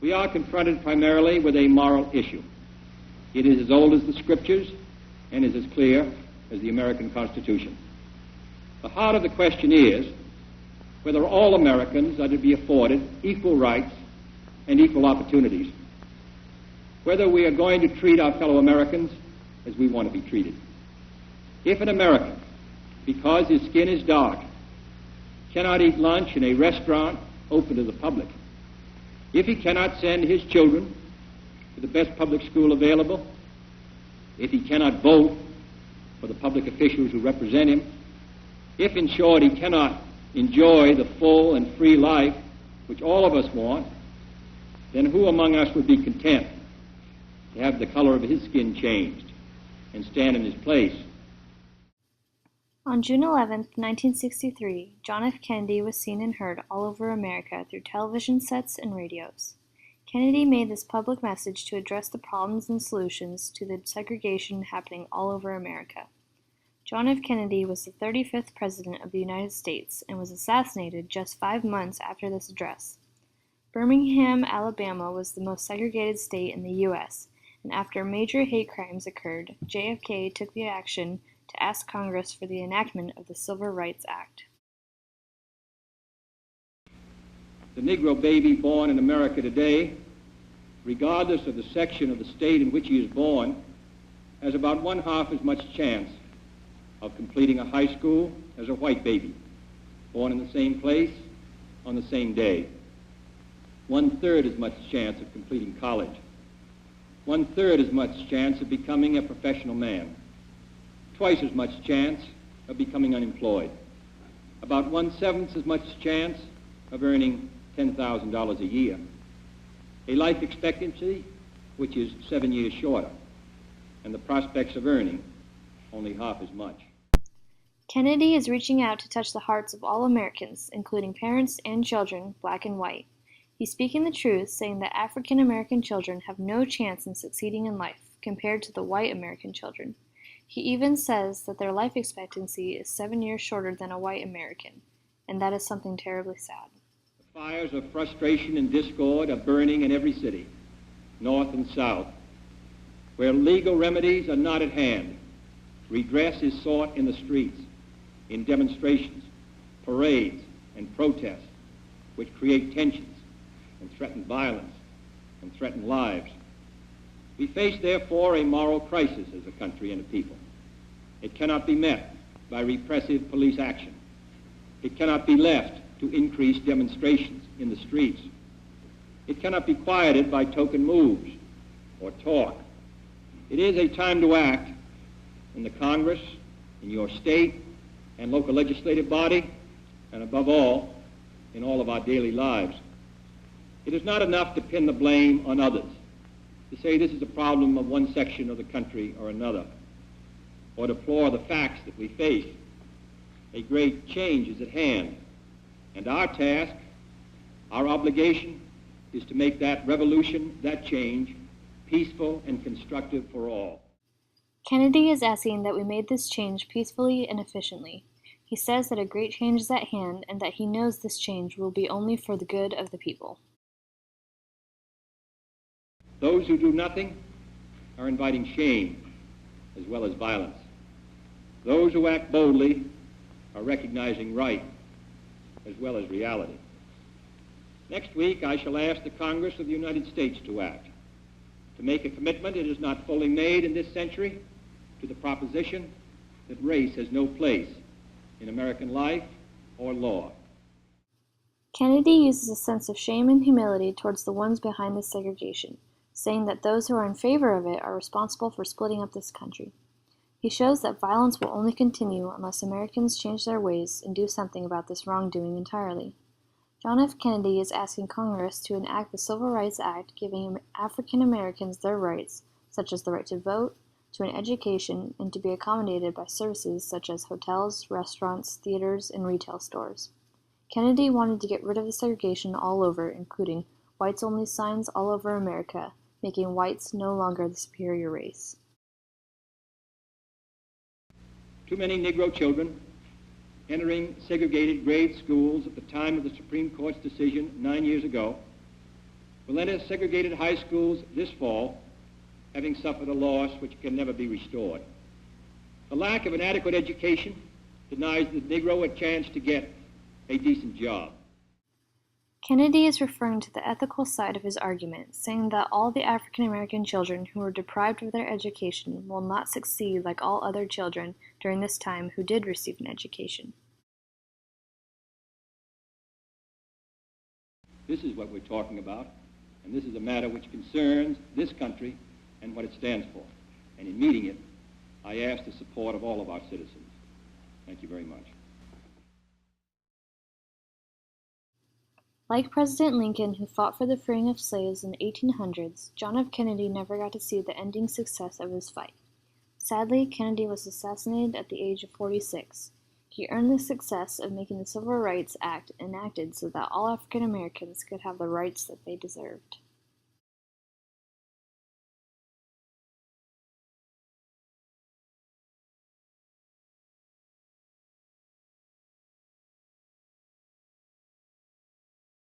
We are confronted primarily with a moral issue. It is as old as the Scriptures and is as clear as the American Constitution. The heart of the question is whether all Americans are to be afforded equal rights and equal opportunities, whether we are going to treat our fellow Americans as we want to be treated. If an American, because his skin is dark, cannot eat lunch in a restaurant open to the public, if he cannot send his children to the best public school available, if he cannot vote for the public officials who represent him, if, in short, he cannot enjoy the full and free life which all of us want, then who among us would be content to have the color of his skin changed and stand in his place? On June 11, 1963, John F. Kennedy was seen and heard all over America through television sets and radios. Kennedy made this public message to address the problems and solutions to the segregation happening all over America. John F. Kennedy was the 35th President of the United States and was assassinated just 5 months after this address. Birmingham, Alabama was the most segregated state in the U.S., and after major hate crimes occurred, JFK took the action to ask Congress for the enactment of the Civil Rights Act. The Negro baby born in America today, regardless of the section of the state in which he is born, has about 1/2 as much chance of completing a high school as a white baby, born in the same place on the same day. 1/3 as much chance of completing college. 1/3 as much chance of becoming a professional man. Twice as much chance of becoming unemployed. About 1/7 as much chance of earning $10,000 a year. A life expectancy which is 7 years shorter, and the prospects of earning only half as much. Kennedy is reaching out to touch the hearts of all Americans, including parents and children, black and white. He's speaking the truth, saying that African American children have no chance in succeeding in life compared to the white American children. He even says that their life expectancy is 7 years shorter than a white American, and that is something terribly sad. The fires of frustration and discord are burning in every city, north and south. Where legal remedies are not at hand, redress is sought in the streets, in demonstrations, parades, and protests, which create tensions and threaten violence and threaten lives. We face, therefore, a moral crisis as a country and a people. It cannot be met by repressive police action. It cannot be left to increase demonstrations in the streets. It cannot be quieted by token moves or talk. It is a time to act in the Congress, in your state and local legislative body, and above all, in all of our daily lives. It is not enough to pin the blame on others, to say this is a problem of one section of the country or another, or deplore the facts that we face. A great change is at hand, and our task, our obligation, is to make that revolution, that change, peaceful and constructive for all. Kennedy is asking that we make this change peacefully and efficiently. He says that a great change is at hand and that he knows this change will be only for the good of the people. Those who do nothing are inviting shame as well as violence. Those who act boldly are recognizing right as well as reality. Next week, I shall ask the Congress of the United States to act, to make a commitment it is not fully made in this century to the proposition that race has no place in American life or law. Kennedy uses a sense of shame and humility towards the ones behind this segregation, saying that those who are in favor of it are responsible for splitting up this country. He shows that violence will only continue unless Americans change their ways and do something about this wrongdoing entirely. John F. Kennedy is asking Congress to enact the Civil Rights Act, giving African Americans their rights, such as the right to vote, to an education, and to be accommodated by services such as hotels, restaurants, theaters, and retail stores. Kennedy wanted to get rid of the segregation all over, including whites-only signs all over America, making whites no longer the superior race. Too many Negro children entering segregated grade schools at the time of the Supreme Court's decision 9 years ago will enter segregated high schools this fall, having suffered a loss which can never be restored. The lack of an adequate education denies the Negro a chance to get a decent job. Kennedy is referring to the ethical side of his argument, saying that all the African American children who were deprived of their education will not succeed like all other children during this time who did receive an education. This is what we're talking about, and this is a matter which concerns this country and what it stands for. And in meeting it, I ask the support of all of our citizens. Thank you very much. Like President Lincoln, who fought for the freeing of slaves in the 1800s, John F. Kennedy never got to see the ending success of his fight. Sadly, Kennedy was assassinated at the age of 46. He earned the success of making the Civil Rights Act enacted so that all African Americans could have the rights that they deserved.